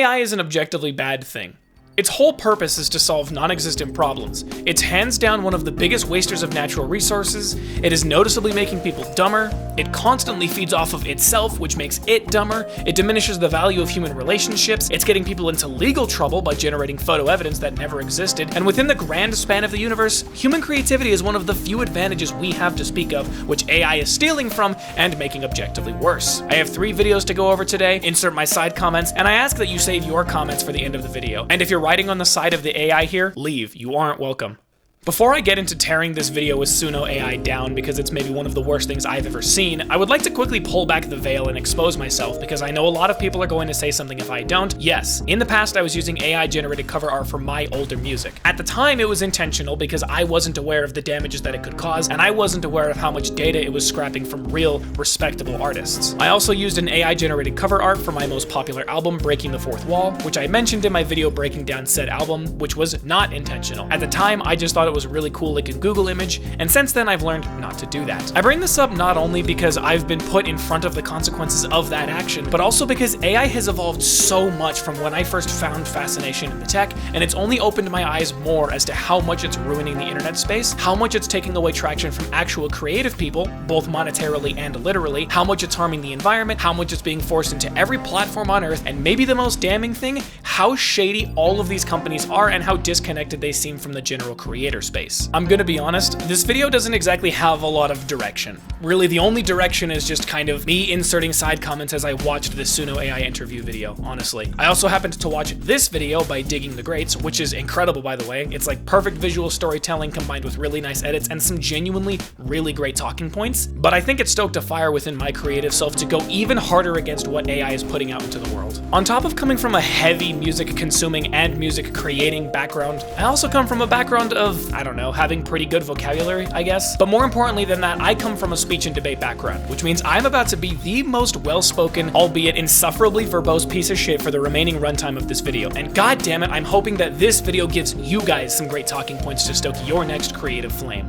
AI is an objectively bad thing. Its whole purpose is to solve non-existent problems. It's hands down one of the biggest wasters of natural resources. It is noticeably making people dumber. It constantly feeds off of itself, which makes it dumber. It diminishes the value of human relationships. It's getting people into legal trouble by generating photo evidence that never existed. And within the grand span of the universe, human creativity is one of the few advantages we have to speak of, which AI is stealing from and making objectively worse. I have 3 videos to go over today. Insert my side comments, and I ask that you save your comments for the end of the video. And if you're riding on the side of the AI here, leave. You aren't welcome. Before I get into tearing this video with Suno AI down because it's maybe one of the worst things I've ever seen, I would like to quickly pull back the veil and expose myself because I know a lot of people are going to say something if I don't. Yes, in the past I was using AI-generated cover art for my older music. At the time it was intentional because I wasn't aware of the damages that it could cause, and I wasn't aware of how much data it was scrapping from real, respectable artists. I also used an AI-generated cover art for my most popular album, Breaking the Fourth Wall, which I mentioned in my video breaking down said album, which was not intentional. At the time, I just thought it was really cool like a Google image, and since then I've learned not to do that. I bring this up not only because I've been put in front of the consequences of that action, but also because AI has evolved so much from when I first found fascination in the tech, and it's only opened my eyes more as to how much it's ruining the internet space, how much it's taking away traction from actual creative people, both monetarily and literally, how much it's harming the environment, how much it's being forced into every platform on earth, and maybe the most damning thing, how shady all of these companies are and how disconnected they seem from the general creator space. I'm gonna be honest, this video doesn't exactly have a lot of direction. Really, the only direction is just kind of me inserting side comments as I watched this Suno AI interview video, honestly. I also happened to watch this video by Digging the Greats, which is incredible by the way. It's like perfect visual storytelling combined with really nice edits and some genuinely really great talking points. But I think it stoked a fire within my creative self to go even harder against what AI is putting out into the world. On top of coming from a heavy music consuming and music creating background, I also come from a background of, I don't know, having pretty good vocabulary, I guess. But more importantly than that, I come from a speech and debate background, which means I'm about to be the most well-spoken, albeit insufferably verbose piece of shit for the remaining runtime of this video. And god damn it, I'm hoping that this video gives you guys some great talking points to stoke your next creative flame.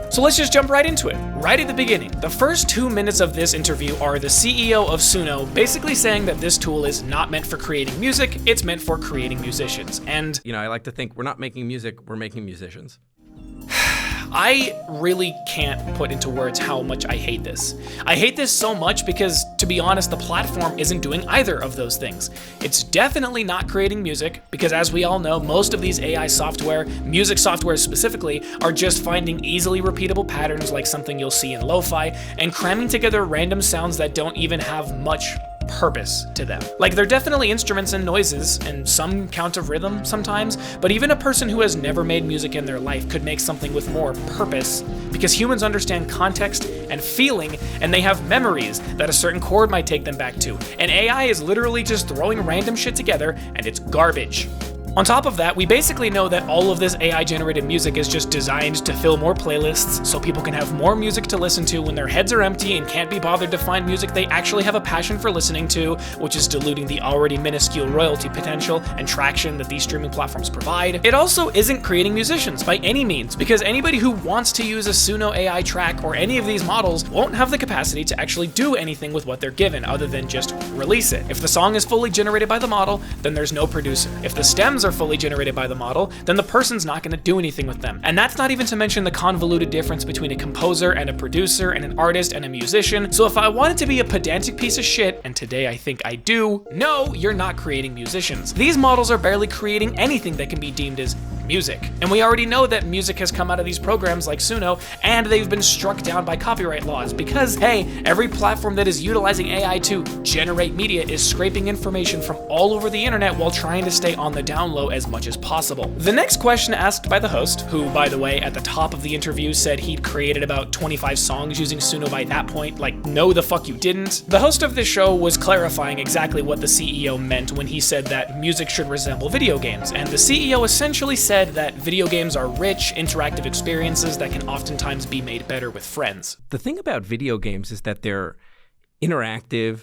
So let's just jump right into it, right at the beginning. The first 2 minutes of this interview are the CEO of Suno basically saying that this tool is not meant for creating music, it's meant for creating musicians. And you know, I like to think we're not making music, we're making musicians. I really can't put into words how much I hate this. I hate this so much because, to be honest, the platform isn't doing either of those things. It's definitely not creating music because, as we all know, most of these AI software, music software specifically, are just finding easily repeatable patterns like something you'll see in lo-fi and cramming together random sounds that don't even have much purpose to them. Like, they're definitely instruments and noises, and some count of rhythm sometimes, but even a person who has never made music in their life could make something with more purpose, because humans understand context and feeling, and they have memories that a certain chord might take them back to. And AI is literally just throwing random shit together, and it's garbage. On top of that, we basically know that all of this AI-generated music is just designed to fill more playlists so people can have more music to listen to when their heads are empty and can't be bothered to find music they actually have a passion for listening to, which is diluting the already minuscule royalty potential and traction that these streaming platforms provide. It also isn't creating musicians by any means, because anybody who wants to use a Suno AI track or any of these models won't have the capacity to actually do anything with what they're given other than just release it. If the song is fully generated by the model, then there's no producer. If the stems are fully generated by the model, then the person's not going to do anything with them. And that's not even to mention the convoluted difference between a composer and a producer and an artist and a musician. So if I wanted to be a pedantic piece of shit, and today I think I do, no, you're not creating musicians. These models are barely creating anything that can be deemed as music. And we already know that music has come out of these programs like Suno, and they've been struck down by copyright laws because, hey, every platform that is utilizing AI to generate media is scraping information from all over the internet while trying to stay on the down low as much as possible. The next question asked by the host, who, by the way, at the top of the interview said he'd created about 25 songs using Suno by that point, like, no the fuck you didn't. The host of this show was clarifying exactly what the CEO meant when he said that music should resemble video games, and the CEO essentially said that video games are rich, interactive experiences that can oftentimes be made better with friends. The thing about video games is that they're interactive,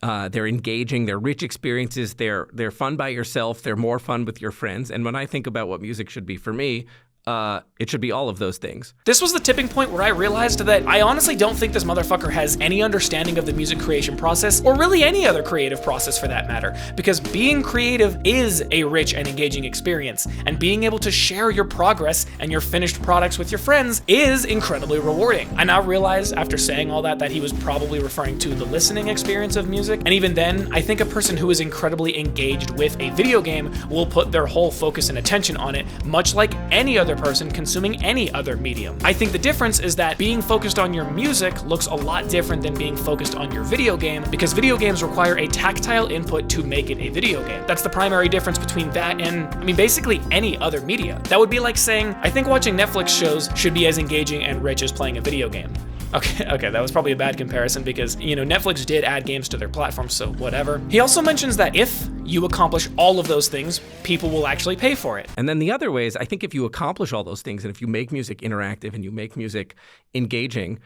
they're engaging, they're rich experiences, they're fun by yourself, they're more fun with your friends. And when I think about what music should be for me, it should be all of those things. This was the tipping point where I realized that I honestly don't think this motherfucker has any understanding of the music creation process, or really any other creative process for that matter, because being creative is a rich and engaging experience, and being able to share your progress and your finished products with your friends is incredibly rewarding. I now realize, after saying all that he was probably referring to the listening experience of music, and even then, I think a person who is incredibly engaged with a video game will put their whole focus and attention on it, much like any other person consuming any other medium. I think the difference is that being focused on your music looks a lot different than being focused on your video game, because video games require a tactile input to make it a video game. That's the primary difference between that and, I mean, basically any other media. That would be like saying, I think watching Netflix shows should be as engaging and rich as playing a video game. Okay, that was probably a bad comparison because, Netflix did add games to their platform, so whatever. He also mentions that if you accomplish all of those things, people will actually pay for it. And then the other way is, I think if you accomplish all those things and if you make music interactive and you make music engaging,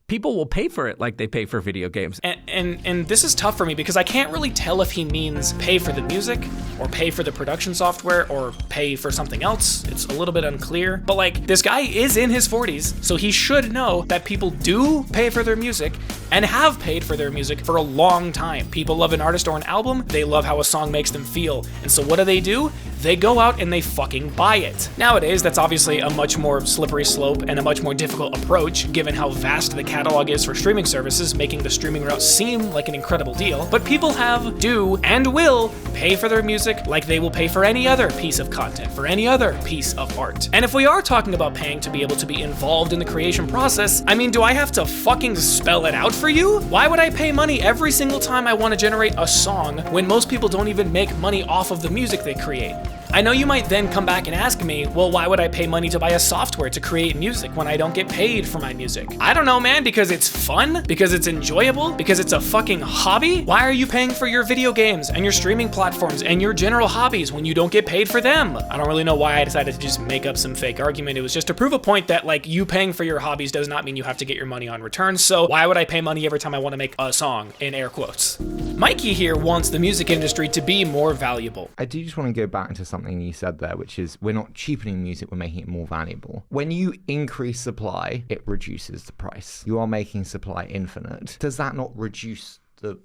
people will pay for it like they pay for video games. And this is tough for me because I can't really tell if he means pay for the music or pay for the production software or pay for something else. It's a little bit unclear. But this guy is in his 40s, so he should know that people do pay for their music and have paid for their music for a long time. People love an artist or an album, they love how a song makes them feel. And so what do? They go out and they fucking buy it. Nowadays, that's obviously a much more slippery slope and a much more difficult approach, given how vast the catalog is for streaming services, making the streaming route seem like an incredible deal. But people do, and will pay for their music like they will pay for any other piece of content, for any other piece of art. And if we are talking about paying to be able to be involved in the creation process, I mean, do I have to fucking spell it out for you? Why would I pay money every single time I want to generate a song when most people don't even make money off of the music they create? I know you might then come back and ask me, well, why would I pay money to buy a software to create music when I don't get paid for my music? I don't know, man, because it's fun? Because it's enjoyable? Because it's a fucking hobby? Why are you paying for your video games and your streaming platforms and your general hobbies when you don't get paid for them? I don't really know why I decided to just make up some fake argument. It was just to prove a point that, you paying for your hobbies does not mean you have to get your money on return, so why would I pay money every time I want to make a song, in air quotes? Mikey here wants the music industry to be more valuable. I do just want to go back into something you said there, which is we're not cheapening music, we're making it more valuable. When you increase supply, it reduces the price. You are making supply infinite. Does that not reduce the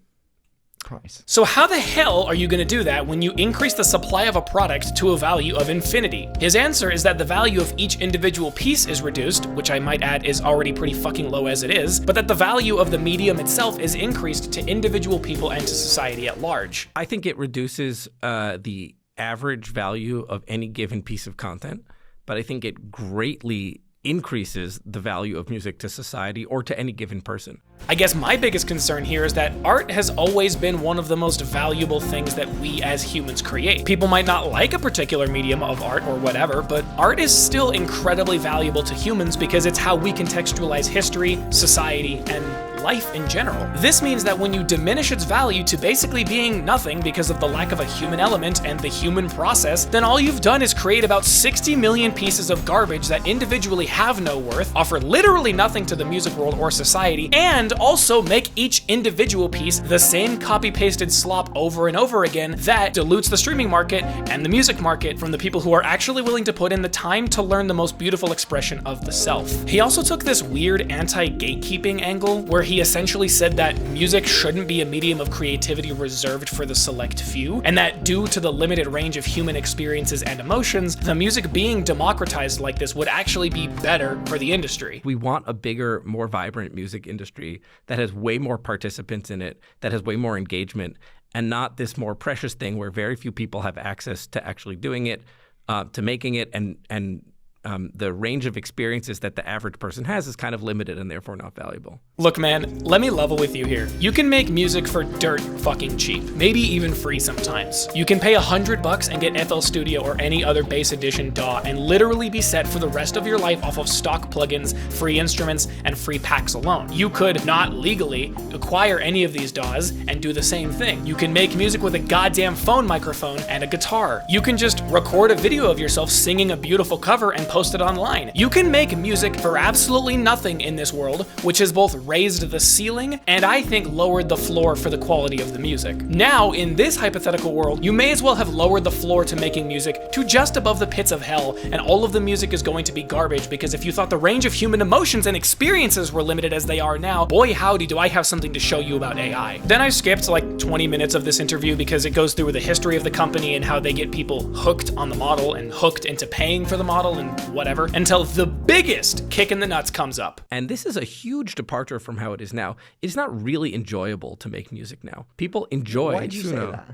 price? So how the hell are you going to do that when you increase the supply of a product to a value of infinity? His answer is that the value of each individual piece is reduced, which I might add is already pretty fucking low as it is, but that the value of the medium itself is increased to individual people and to society at large. I think it reduces the average value of any given piece of content, but I think it greatly increases the value of music to society or to any given person. I guess my biggest concern here is that art has always been one of the most valuable things that we as humans create. People might not like a particular medium of art or whatever, but art is still incredibly valuable to humans because it's how we contextualize history, society, and life in general. This means that when you diminish its value to basically being nothing because of the lack of a human element and the human process, then all you've done is create about 60 million pieces of garbage that individually have no worth, offer literally nothing to the music world or society, and also make each individual piece the same copy-pasted slop over and over again that dilutes the streaming market and the music market from the people who are actually willing to put in the time to learn the most beautiful expression of the self. He also took this weird anti-gatekeeping angle where he essentially said that music shouldn't be a medium of creativity reserved for the select few, and that due to the limited range of human experiences and emotions, the music being democratized like this would actually be better for the industry. We want a bigger, more vibrant music industry that has way more participants in it, that has way more engagement, and not this more precious thing where very few people have access to actually doing it, to making it, and the range of experiences that the average person has is kind of limited and therefore not valuable. Look, man, let me level with you here. You can make music for dirt fucking cheap, maybe even free sometimes. You can pay $100 and get FL Studio or any other Bass Edition DAW and literally be set for the rest of your life off of stock plugins, free instruments, and free packs alone. You could not legally acquire any of these DAWs and do the same thing. You can make music with a goddamn phone microphone and a guitar. You can just record a video of yourself singing a beautiful cover and post it online. You can make music for absolutely nothing in this world, which has both raised the ceiling and I think lowered the floor for the quality of the music. Now, in this hypothetical world, you may as well have lowered the floor to making music to just above the pits of hell, and all of the music is going to be garbage, because if you thought the range of human emotions and experiences were limited as they are now, boy howdy do I have something to show you about AI. Then I skipped like 20 minutes of this interview because it goes through the history of the company and how they get people hooked on the model and hooked into paying for the model and whatever, until the biggest kick in the nuts comes up. And this is a huge departure from how it is now. It's not really enjoyable to make music now. People enjoy Why did you say Suno. that?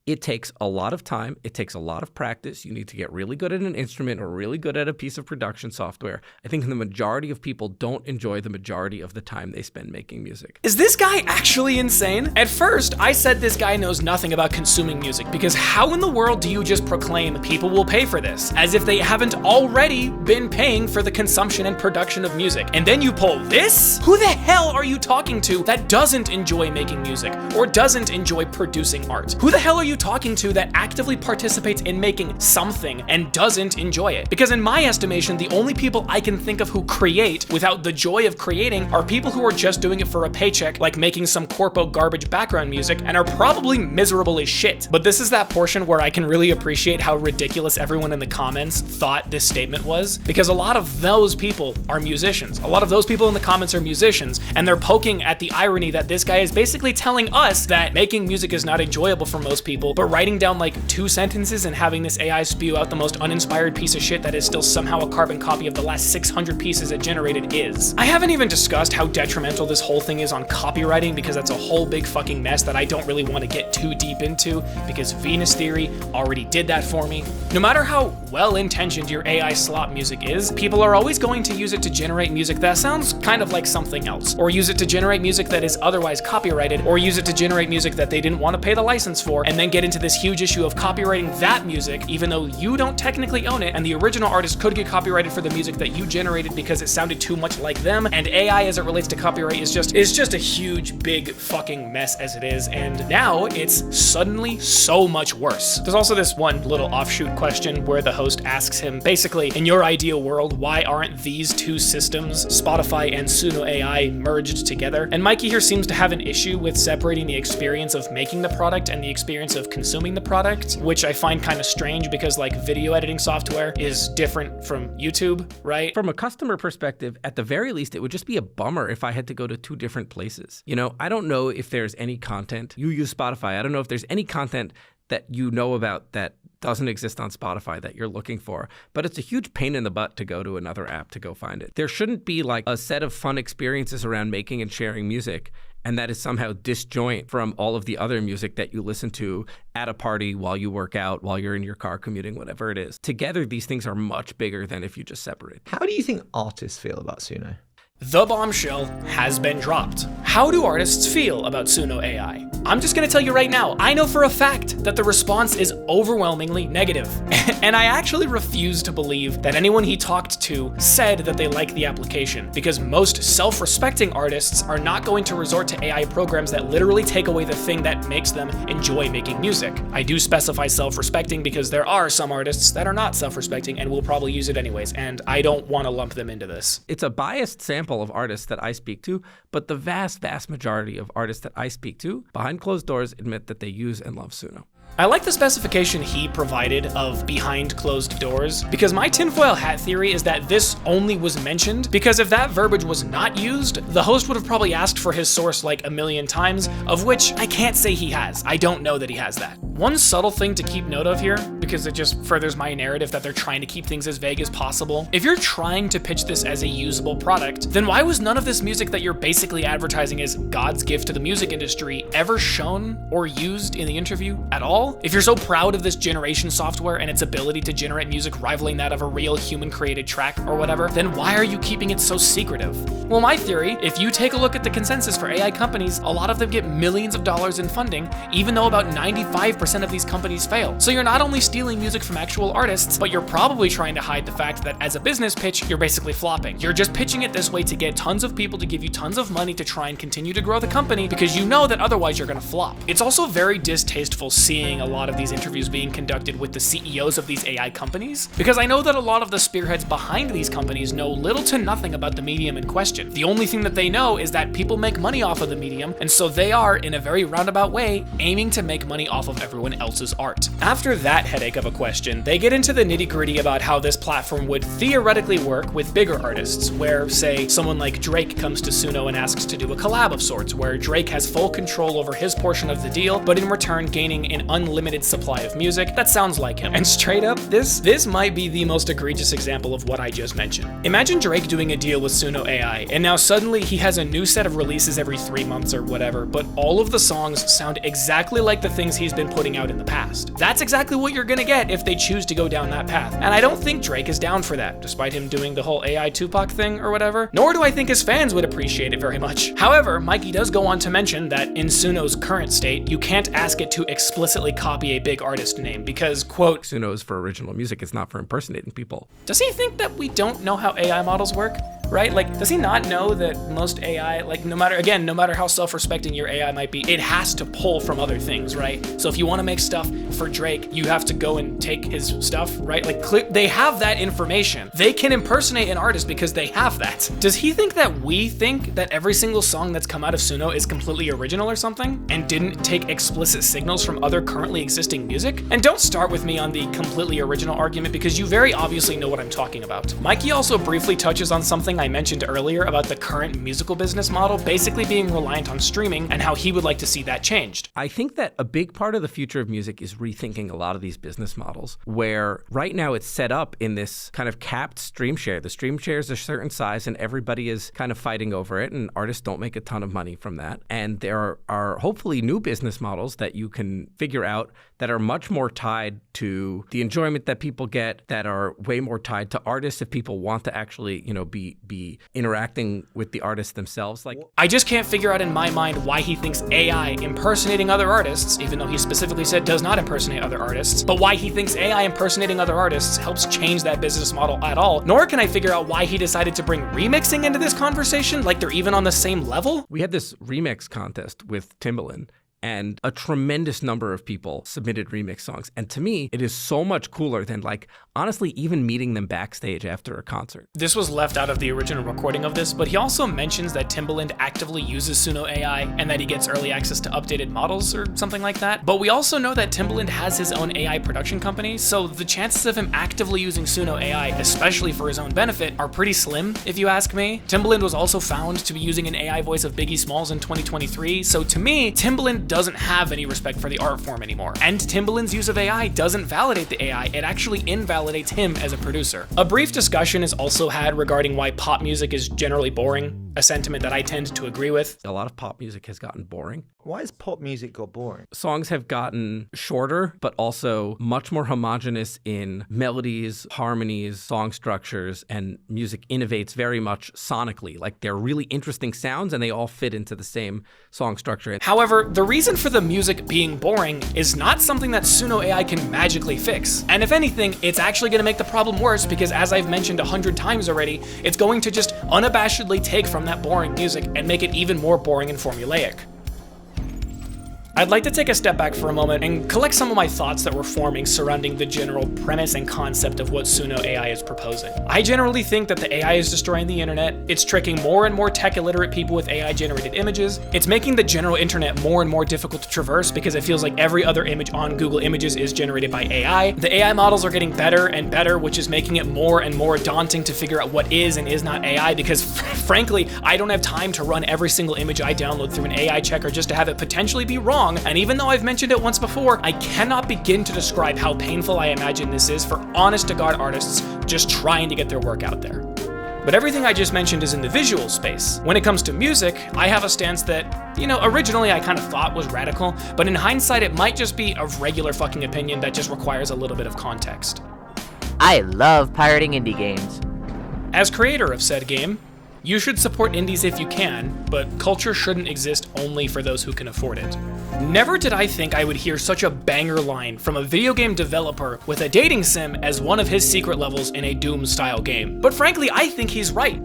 It takes a lot of time. It takes a lot of practice. You need to get really good at an instrument or really good at a piece of production software. I think the majority of people don't enjoy the majority of the time they spend making music. Is this guy actually insane? At first, I said this guy knows nothing about consuming music, because how in the world do you just proclaim people will pay for this, as if they haven't already been paying for the consumption and production of music? And then you pull this? Who the hell are you talking to that doesn't enjoy making music or doesn't enjoy producing art? Who the hell are you talking to that actively participates in making something and doesn't enjoy it? Because in my estimation, the only people I can think of who create without the joy of creating are people who are just doing it for a paycheck, like making some corpo garbage background music, and are probably miserable as shit. But this is that portion where I can really appreciate how ridiculous everyone in the comments thought this statement was, because a lot of those people are musicians. A lot of those people in the comments are musicians, and they're poking at the irony that this guy is basically telling us that making music is not enjoyable for most people, but writing down like 2 sentences and having this AI spew out the most uninspired piece of shit that is still somehow a carbon copy of the last 600 pieces it generated is. I haven't even discussed how detrimental this whole thing is on copywriting, because that's a whole big fucking mess that I don't really want to get too deep into, because Venus Theory already did that for me. No matter how well-intentioned your AI slop music is, people are always going to use it to generate music that sounds kind of like something else, or use it to generate music that is otherwise copyrighted, or use it to generate music that they didn't want to pay the license for, and then get into this huge issue of copywriting that music, even though you don't technically own it, and the original artist could get copyrighted for the music that you generated because it sounded too much like them, and AI as it relates to copyright is just a huge, big fucking mess as it is, and now it's suddenly so much worse. There's also this one little offshoot question where the host asks him, basically, in your ideal world, why aren't these two systems, Spotify and Suno AI, merged together? And Mikey here seems to have an issue with separating the experience of making the product and the experience of consuming the product, which I find kind of strange, because like video editing software is different from YouTube, right? From a customer perspective, at the very least, it would just be a bummer if I had to go to 2 different places. You know, I don't know if there's any content. You use Spotify. I don't know if there's any content that you know about that doesn't exist on Spotify that you're looking for, but it's a huge pain in the butt to go to another app to go find it. There shouldn't be like a set of fun experiences around making and sharing music, and that is somehow disjoint from all of the other music that you listen to at a party, while you work out, while you're in your car commuting, whatever it is. Together, these things are much bigger than if you just separate. How do you think artists feel about Suno? The bombshell has been dropped. How do artists feel about Suno AI? I'm just gonna tell you right now, I know for a fact that the response is overwhelmingly negative. And I actually refuse to believe that anyone he talked to said that they like the application, because most self-respecting artists are not going to resort to AI programs that literally take away the thing that makes them enjoy making music. I do specify self-respecting because there are some artists that are not self-respecting and will probably use it anyways, and I don't want to lump them into this. It's a biased sample of artists that I speak to, but the vast majority of artists that I speak to behind closed doors admit that they use and love Suno. I like the specification he provided of behind closed doors, because my tinfoil hat theory is that this only was mentioned because if that verbiage was not used, the host would have probably asked for his source like a million times, of which I can't say he has. I don't know that he has that. One subtle thing to keep note of here, because it just furthers my narrative that they're trying to keep things as vague as possible. If you're trying to pitch this as a usable product, then why was none of this music that you're basically advertising as God's gift to the music industry ever shown or used in the interview at all? If you're so proud of this generation software and its ability to generate music rivaling that of a real human-created track or whatever, then why are you keeping it so secretive? Well, my theory, if you take a look at the consensus for AI companies, a lot of them get millions of dollars in funding, even though about 95% of these companies fail. So you're not only stealing music from actual artists, but you're probably trying to hide the fact that as a business pitch, you're basically flopping. You're just pitching it this way to get tons of people to give you tons of money to try and continue to grow the company, because you know that otherwise you're gonna flop. It's also very distasteful seeing seeing a lot of these interviews being conducted with the CEOs of these AI companies, because I know that a lot of the spearheads behind these companies know little to nothing about the medium in question. The only thing that they know is that people make money off of the medium, and so they are, in a very roundabout way, aiming to make money off of everyone else's art. After that headache of a question, they get into the nitty-gritty about how this platform would theoretically work with bigger artists, where, say, someone like Drake comes to Suno and asks to do a collab of sorts, where Drake has full control over his portion of the deal, but in return gaining an unlimited supply of music that sounds like him. And straight up, this might be the most egregious example of what I just mentioned. Imagine Drake doing a deal with Suno AI, and now suddenly he has a new set of releases every 3 months or whatever, but all of the songs sound exactly like the things he's been putting out in the past. That's exactly what you're gonna get if they choose to go down that path. And I don't think Drake is down for that, despite him doing the whole AI Tupac thing or whatever, nor do I think his fans would appreciate it very much. However, Mikey does go on to mention that in Suno's current state, you can't ask it to explicitly copy a big artist name because, quote, Suno is for original music, it's not for impersonating people. Does he think that we don't know how AI models work? Right? Like, does he not know that most AI, like, no matter how self-respecting your AI might be, it has to pull from other things, right? So if you want to make stuff for Drake, you have to go and take his stuff, right? Like, they have that information. They can impersonate an artist because they have that. Does he think that we think that every single song that's come out of Suno is completely original or something, and didn't take explicit signals from other currently existing music? And don't start with me on the completely original argument, because you very obviously know what I'm talking about. Mikey also briefly touches on something I mentioned earlier about the current musical business model basically being reliant on streaming and how he would like to see that changed. I think that a big part of the future of music is rethinking a lot of these business models, where right now it's set up in this kind of capped stream share. The stream share is a certain size and everybody is kind of fighting over it, and artists don't make a ton of money from that. And there are hopefully new business models that you can figure out that are much more tied to the enjoyment that people get, that are way more tied to artists if people want to actually, be interacting with the artists themselves. Like, I just can't figure out in my mind why he thinks AI impersonating other artists, even though he specifically said does not impersonate other artists, but why he thinks AI impersonating other artists helps change that business model at all. Nor can I figure out why he decided to bring remixing into this conversation, like they're even on the same level. We had this remix contest with Timbaland, and a tremendous number of people submitted remix songs. And to me, it is so much cooler than, like, honestly, even meeting them backstage after a concert. This was left out of the original recording of this, but he also mentions that Timbaland actively uses Suno AI and that he gets early access to updated models or something like that. But we also know that Timbaland has his own AI production company, so the chances of him actively using Suno AI, especially for his own benefit, are pretty slim, if you ask me. Timbaland was also found to be using an AI voice of Biggie Smalls in 2023, so to me, Timbaland doesn't have any respect for the art form anymore. And Timbaland's use of AI doesn't validate the AI, it actually invalidates him as a producer. A brief discussion is also had regarding why pop music is generally boring, a sentiment that I tend to agree with. A lot of pop music has gotten boring. Why has pop music got boring? Songs have gotten shorter, but also much more homogenous in melodies, harmonies, song structures, and music innovates very much sonically. Like, they're really interesting sounds and they all fit into the same song structure. However, the reason for the music being boring is not something that Suno AI can magically fix. And if anything, it's actually going to make the problem worse because, as I've mentioned 100 times already, it's going to just unabashedly take from that boring music and make it even more boring and formulaic. I'd like to take a step back for a moment and collect some of my thoughts that were forming surrounding the general premise and concept of what Suno AI is proposing. I generally think that the AI is destroying the internet, it's tricking more and more tech-illiterate people with AI-generated images, it's making the general internet more and more difficult to traverse because it feels like every other image on Google Images is generated by AI. The AI models are getting better and better, which is making it more and more daunting to figure out what is and is not AI because, frankly, I don't have time to run every single image I download through an AI checker just to have it potentially be wrong. And even though I've mentioned it once before, I cannot begin to describe how painful I imagine this is for honest-to-God artists just trying to get their work out there. But everything I just mentioned is in the visual space. When it comes to music, I have a stance that, originally I kind of thought was radical, but in hindsight it might just be a regular fucking opinion that just requires a little bit of context. I love pirating indie games. As creator of said game, you should support indies if you can, but culture shouldn't exist only for those who can afford it. Never did I think I would hear such a banger line from a video game developer with a dating sim as one of his secret levels in a Doom-style game. But frankly, I think he's right.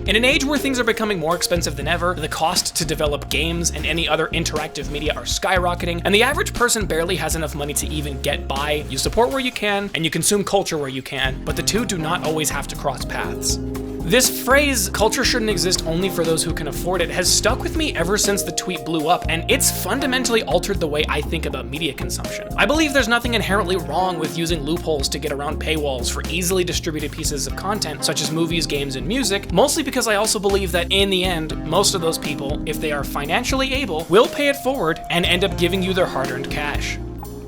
In an age where things are becoming more expensive than ever, the cost to develop games and any other interactive media are skyrocketing, and the average person barely has enough money to even get by, you support where you can, and you consume culture where you can, but the two do not always have to cross paths. This phrase, culture shouldn't exist only for those who can afford it, has stuck with me ever since the tweet blew up, and it's fundamentally altered the way I think about media consumption. I believe there's nothing inherently wrong with using loopholes to get around paywalls for easily distributed pieces of content, such as movies, games, and music, mostly because I also believe that in the end, most of those people, if they are financially able, will pay it forward and end up giving you their hard-earned cash.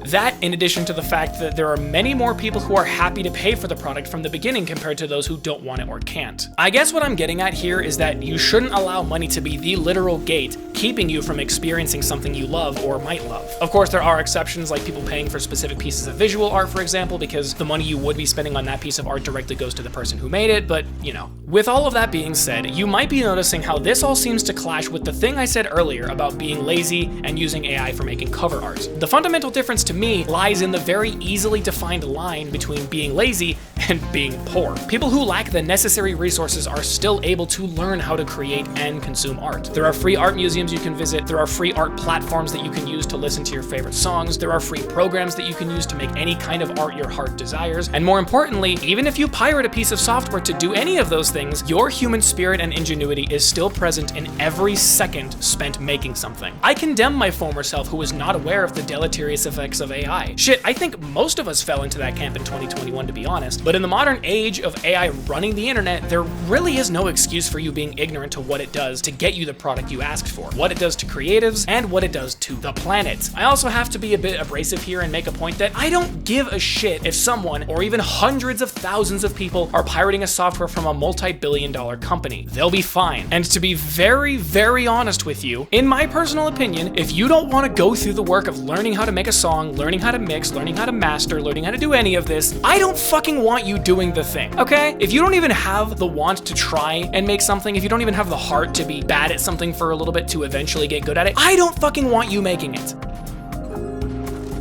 That, in addition to the fact that there are many more people who are happy to pay for the product from the beginning compared to those who don't want it or can't. I guess what I'm getting at here is that you shouldn't allow money to be the literal gate keeping you from experiencing something you love or might love. Of course, there are exceptions, like people paying for specific pieces of visual art, for example, because the money you would be spending on that piece of art directly goes to the person who made it, but you know. With all of that being said, you might be noticing how this all seems to clash with the thing I said earlier about being lazy and using AI for making cover art. The fundamental difference to me lies in the very easily defined line between being lazy and being poor. People who lack the necessary resources are still able to learn how to create and consume art. There are free art museums you can visit, there are free art platforms that you can use to listen to your favorite songs, there are free programs that you can use to make any kind of art your heart desires, and more importantly, even if you pirate a piece of software to do any of those things, your human spirit and ingenuity is still present in every second spent making something. I condemn my former self who was not aware of the deleterious effects of AI. Shit, I think most of us fell into that camp in 2021, to be honest, but in the modern age of AI running the internet, there really is no excuse for you being ignorant to what it does to get you the product you asked for, what it does to creatives, and what it does to the planet. I also have to be a bit abrasive here and make a point that I don't give a shit if someone, or even hundreds of thousands of people, are pirating a software from a multi-billion-dollar company. They'll be fine. And to be very, very honest with you, in my personal opinion, if you don't want to go through the work of learning how to make a song, learning how to mix, learning how to master, learning how to do any of this, I don't fucking want you doing the thing, okay? If you don't even have the want to try and make something, if you don't even have the heart to be bad at something for a little bit to eventually get good at it, I don't fucking want you making it.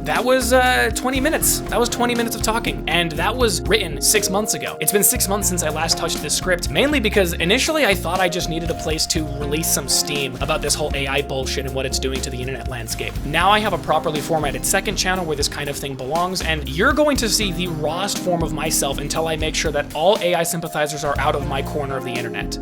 That was 20 minutes. That was 20 minutes of talking, and that was written 6 months ago. It's been 6 months since I last touched this script, mainly because initially I thought I just needed a place to release some steam about this whole AI bullshit and what it's doing to the internet landscape. Now I have a properly formatted second channel where this kind of thing belongs, and you're going to see the rawest form of myself until I make sure that all AI sympathizers are out of my corner of the internet.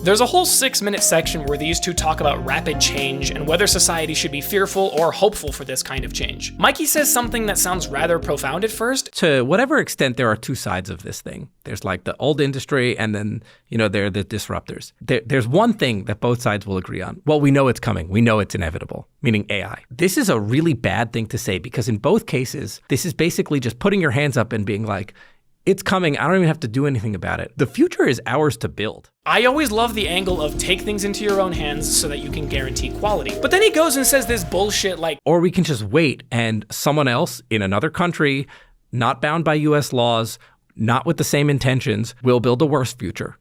There's a whole 6-minute section where these two talk about rapid change and whether society should be fearful or hopeful for this kind of change. Mikey says something that sounds rather profound at first. To whatever extent, there are two sides of this thing. There's like the old industry, and then, there are the disruptors. There's one thing that both sides will agree on. Well, we know it's coming. We know it's inevitable, meaning AI. This is a really bad thing to say because in both cases, this is basically just putting your hands up and being like, it's coming. I don't even have to do anything about it. The future is ours to build. I always love the angle of take things into your own hands so that you can guarantee quality. But then he goes and says this bullshit like, or we can just wait and someone else in another country, not bound by US laws, not with the same intentions, will build a worse future.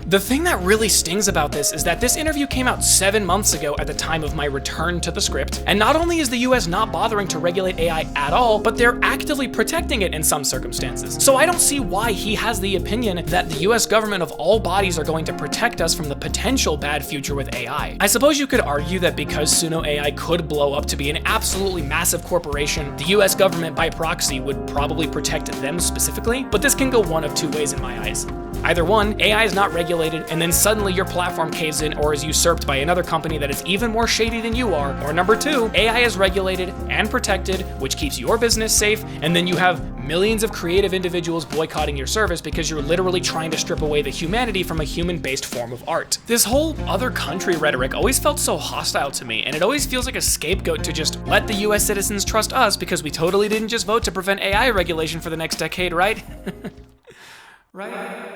The thing that really stings about this is that this interview came out 7 months ago at the time of my return to the script, and not only is the US not bothering to regulate AI at all, but they're actively protecting it in some circumstances. So I don't see why he has the opinion that the US government of all bodies are going to protect us from the potential bad future with AI. I suppose you could argue that because Suno AI could blow up to be an absolutely massive corporation, the US government by proxy would probably protect them specifically, but this can go one of two ways in my eyes. Either one, AI is not regulated, and then suddenly your platform caves in or is usurped by another company that is even more shady than you are. Or number two, AI is regulated and protected, which keeps your business safe, and then you have millions of creative individuals boycotting your service because you're literally trying to strip away the humanity from a human-based form of art. This whole other country rhetoric always felt so hostile to me, and it always feels like a scapegoat to just let the US citizens trust us because we totally didn't just vote to prevent AI regulation for the next decade, right? Right?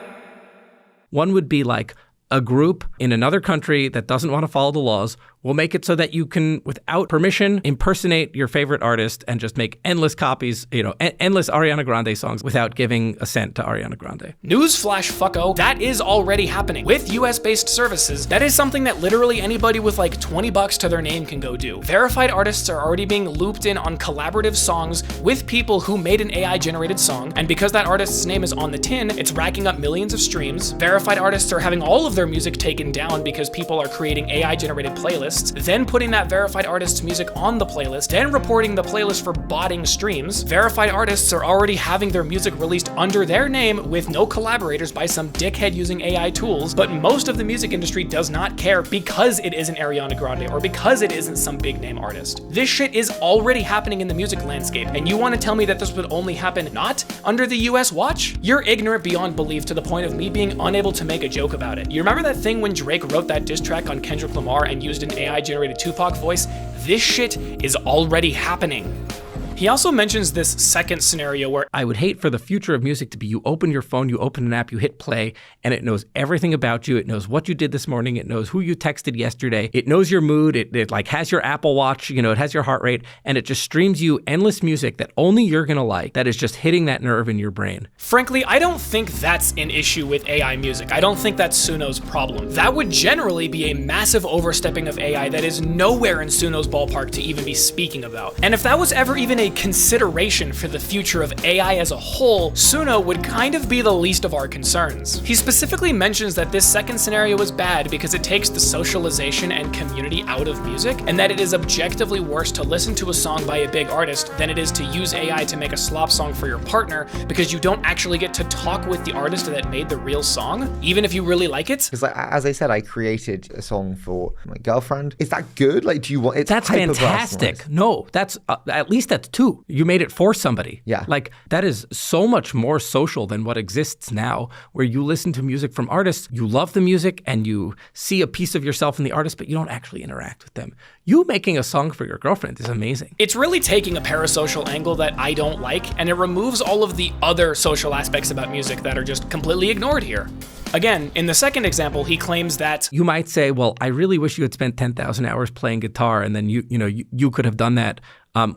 One would be like a group in another country that doesn't want to follow the laws will make it so that you can, without permission, impersonate your favorite artist and just make endless copies, endless Ariana Grande songs without giving a cent to Ariana Grande. Newsflash, fucko, that is already happening. With US-based services, that is something that literally anybody with like $20 to their name can go do. Verified artists are already being looped in on collaborative songs with people who made an AI-generated song, and because that artist's name is on the tin, it's racking up millions of streams. Verified artists are having all of their music taken down because people are creating AI-generated playlists, then putting that verified artist's music on the playlist, then reporting the playlist for botting streams. Verified artists are already having their music released under their name with no collaborators by some dickhead using AI tools, but most of the music industry does not care because it isn't Ariana Grande or because it isn't some big name artist. This shit is already happening in the music landscape, and you want to tell me that this would only happen not under the US watch? You're ignorant beyond belief to the point of me being unable to make a joke about it. You remember that thing when Drake wrote that diss track on Kendrick Lamar and used an AI-generated Tupac voice? This shit is already happening. He also mentions this second scenario where I would hate for the future of music to be you open your phone, you open an app, you hit play, and it knows everything about you. It knows what you did this morning. It knows who you texted yesterday. It knows your mood. It like has your Apple Watch, it has your heart rate, and it just streams you endless music that only you're going to like, that is just hitting that nerve in your brain. Frankly, I don't think that's an issue with AI music. I don't think that's Suno's problem. That would generally be a massive overstepping of AI that is nowhere in Suno's ballpark to even be speaking about. And if that was ever even a consideration for the future of AI as a whole, Suno would kind of be the least of our concerns. He specifically mentions that this second scenario is bad because it takes the socialization and community out of music, and that it is objectively worse to listen to a song by a big artist than it is to use AI to make a slop song for your partner, because you don't actually get to talk with the artist that made the real song, even if you really like it. Because as I said, I created a song for my girlfriend. Is that good? Like, do you want it? That's fantastic. No, that's at least that's two. You made it for somebody. Yeah. Like, that is so much more social than what exists now, where you listen to music from artists, you love the music, and you see a piece of yourself in the artist, but you don't actually interact with them. You making a song for your girlfriend is amazing. It's really taking a parasocial angle that I don't like, and it removes all of the other social aspects about music that are just completely ignored here. Again, in the second example, he claims that you might say, well, I really wish you had spent 10,000 hours playing guitar, and then you could have done that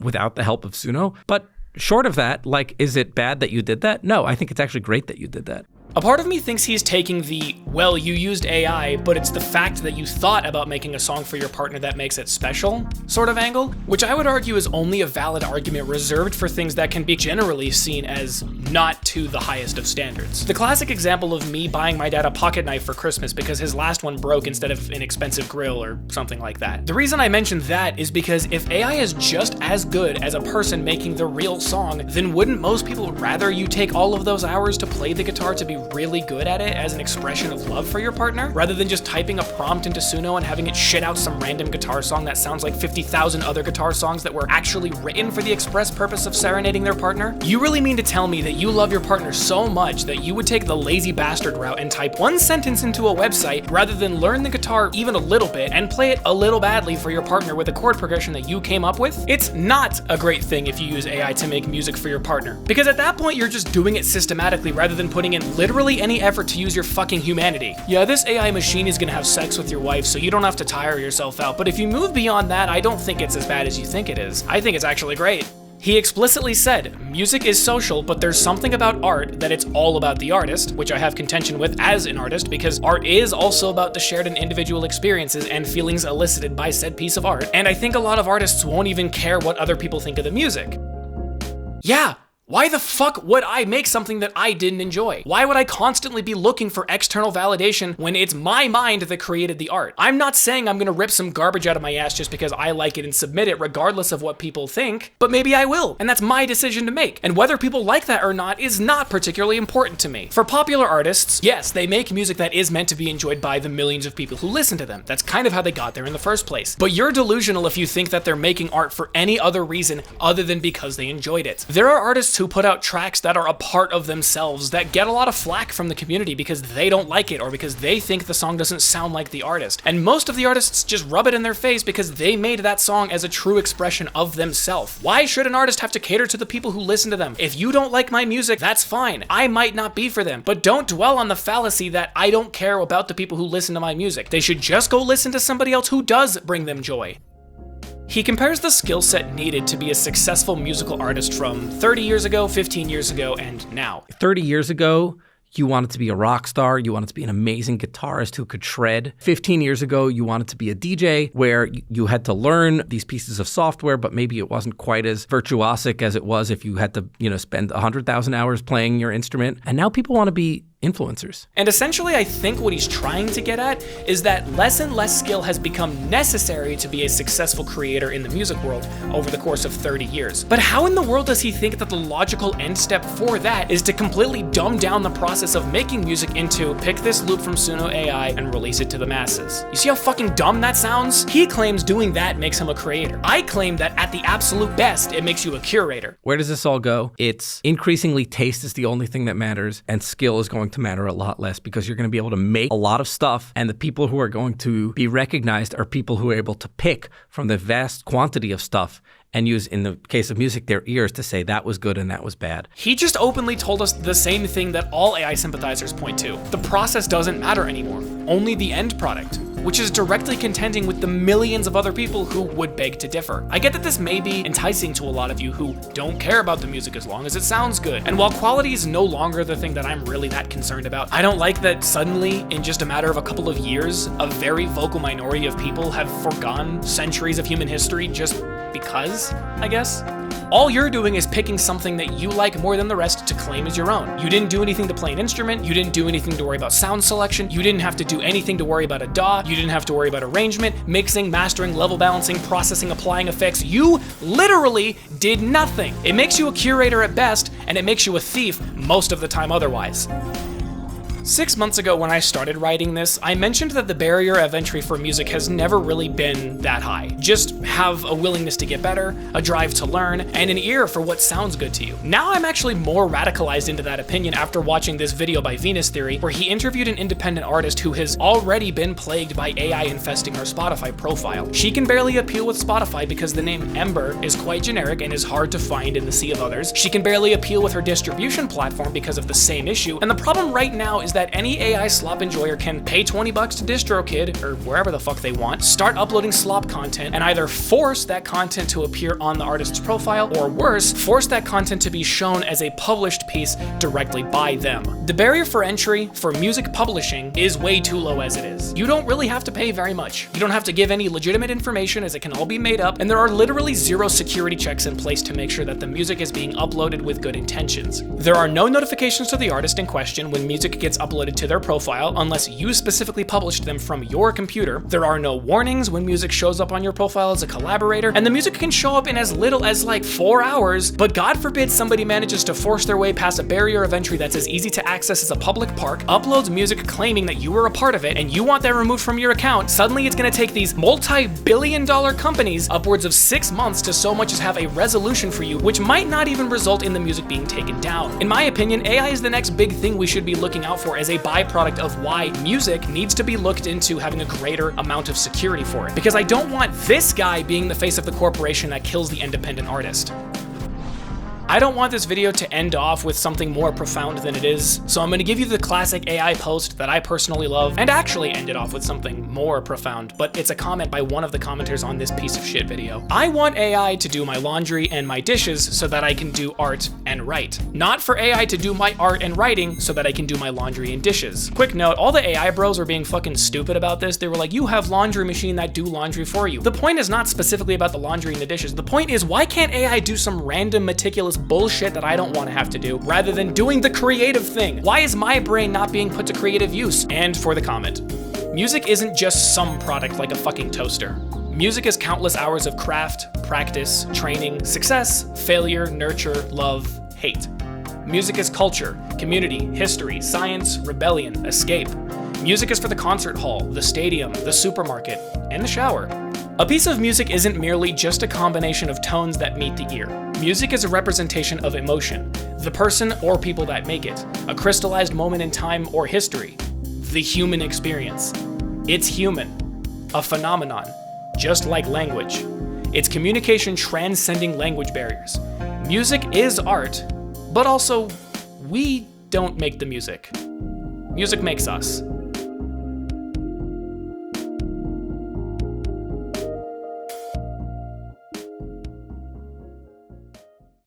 without the help of Suno. But short of that, like, is it bad that you did that? No, I think it's actually great that you did that. A part of me thinks he's taking the, well, you used AI, but it's the fact that you thought about making a song for your partner that makes it special sort of angle, which I would argue is only a valid argument reserved for things that can be generally seen as not to the highest of standards. The classic example of me buying my dad a pocket knife for Christmas because his last one broke instead of an expensive grill or something like that. The reason I mention that is because if AI is just as good as a person making the real song, then wouldn't most people rather you take all of those hours to play the guitar to be really good at it as an expression of love for your partner, rather than just typing a prompt into Suno and having it shit out some random guitar song that sounds like 50,000 other guitar songs that were actually written for the express purpose of serenading their partner? You really mean to tell me that you love your partner so much that you would take the lazy bastard route and type one sentence into a website rather than learn the guitar even a little bit and play it a little badly for your partner with a chord progression that you came up with? It's not a great thing if you use AI to make music for your partner, because at that point you're just doing it systematically rather than putting in literally any effort to use your fucking humanity. Yeah, this AI machine is gonna have sex with your wife so you don't have to tire yourself out, but if you move beyond that, I don't think it's as bad as you think it is. I think it's actually great. He explicitly said, music is social, but there's something about art that it's all about the artist, which I have contention with as an artist, because art is also about the shared and individual experiences and feelings elicited by said piece of art, and I think a lot of artists won't even care what other people think of the music. Yeah. Why the fuck would I make something that I didn't enjoy? Why would I constantly be looking for external validation when it's my mind that created the art? I'm not saying I'm gonna rip some garbage out of my ass just because I like it and submit it regardless of what people think, but maybe I will, and that's my decision to make. And whether people like that or not is not particularly important to me. For popular artists, yes, they make music that is meant to be enjoyed by the millions of people who listen to them. That's kind of how they got there in the first place. But you're delusional if you think that they're making art for any other reason other than because they enjoyed it. There are artists who put out tracks that are a part of themselves that get a lot of flack from the community because they don't like it or because they think the song doesn't sound like the artist. And most of the artists just rub it in their face because they made that song as a true expression of themselves. Why should an artist have to cater to the people who listen to them? If you don't like my music, that's fine. I might not be for them, but don't dwell on the fallacy that I don't care about the people who listen to my music. They should just go listen to somebody else who does bring them joy. He compares the skill set needed to be a successful musical artist from 30 years ago, 15 years ago, and now. 30 years ago, you wanted to be a rock star. You wanted to be an amazing guitarist who could shred. 15 years ago, you wanted to be a DJ where you had to learn these pieces of software, but maybe it wasn't quite as virtuosic as it was if you had to, spend 100,000 hours playing your instrument. And now people want to be influencers. And essentially, I think what he's trying to get at is that less and less skill has become necessary to be a successful creator in the music world over the course of 30 years. But how in the world does he think that the logical end step for that is to completely dumb down the process of making music into pick this loop from Suno AI and release it to the masses? You see how fucking dumb that sounds? He claims doing that makes him a creator. I claim that at the absolute best, it makes you a curator. Where does this all go? It's increasingly taste is the only thing that matters, and skill is going to matter a lot less, because you're going to be able to make a lot of stuff, and the people who are going to be recognized are people who are able to pick from the vast quantity of stuff and use, in the case of music, their ears to say that was good and that was bad. He just openly told us the same thing that all AI sympathizers point to. The process doesn't matter anymore, only the end product, which is directly contending with the millions of other people who would beg to differ. I get that this may be enticing to a lot of you who don't care about the music as long as it sounds good. And while quality is no longer the thing that I'm really that concerned about, I don't like that suddenly, in just a matter of a couple of years, a very vocal minority of people have forgone centuries of human history just because, I guess. All you're doing is picking something that you like more than the rest to claim as your own. You didn't do anything to play an instrument, you didn't do anything to worry about sound selection, you didn't have to do anything to worry about a DAW, you didn't have to worry about arrangement, mixing, mastering, level balancing, processing, applying effects. You literally did nothing. It makes you a curator at best, and it makes you a thief most of the time otherwise. 6 months ago when I started writing this, I mentioned that the barrier of entry for music has never really been that high. Just have a willingness to get better, a drive to learn, and an ear for what sounds good to you. Now I'm actually more radicalized into that opinion after watching this video by Venus Theory, where he interviewed an independent artist who has already been plagued by AI infesting her Spotify profile. She can barely appeal with Spotify because the name Ember is quite generic and is hard to find in the sea of others. She can barely appeal with her distribution platform because of the same issue, and the problem right now is that any AI slop enjoyer can pay $20 to DistroKid, or wherever the fuck they want, start uploading slop content, and either force that content to appear on the artist's profile, or worse, force that content to be shown as a published piece directly by them. The barrier for entry for music publishing is way too low as it is. You don't really have to pay very much. You don't have to give any legitimate information, as it can all be made up, and there are literally zero security checks in place to make sure that the music is being uploaded with good intentions. There are no notifications to the artist in question when music gets uploaded to their profile unless you specifically published them from your computer. There are no warnings when music shows up on your profile as a collaborator, and the music can show up in as little as like 4 hours, but God forbid somebody manages to force their way past a barrier of entry that's as easy to access as a public park, uploads music claiming that you were a part of it, and you want that removed from your account. Suddenly it's gonna take these multi-billion-dollar companies upwards of 6 months to so much as have a resolution for you, which might not even result in the music being taken down. In my opinion, AI is the next big thing we should be looking out for as a byproduct of why music needs to be looked into having a greater amount of security for it. Because I don't want this guy being the face of the corporation that kills the independent artist. I don't want this video to end off with something more profound than it is, so I'm going to give you the classic AI post that I personally love, and actually end it off with something more profound, but it's a comment by one of the commenters on this piece of shit video. I want AI to do my laundry and my dishes so that I can do art and write. Not for AI to do my art and writing so that I can do my laundry and dishes. Quick note, all the AI bros were being fucking stupid about this. They were like, you have laundry machine that do laundry for you. The point is not specifically about the laundry and the dishes. The point is, why can't AI do some random meticulous bullshit that I don't want to have to do, rather than doing the creative thing? Why is my brain not being put to creative use? And for the comment, music isn't just some product like a fucking toaster. Music is countless hours of craft, practice, training, success, failure, nurture, love, hate. Music is culture, community, history, science, rebellion, escape. Music is for the concert hall, the stadium, the supermarket, and the shower. A piece of music isn't merely just a combination of tones that meet the ear. Music is a representation of emotion, the person or people that make it, a crystallized moment in time or history, the human experience. It's human, a phenomenon, just like language. It's communication transcending language barriers. Music is art, but also, we don't make the music. Music makes us.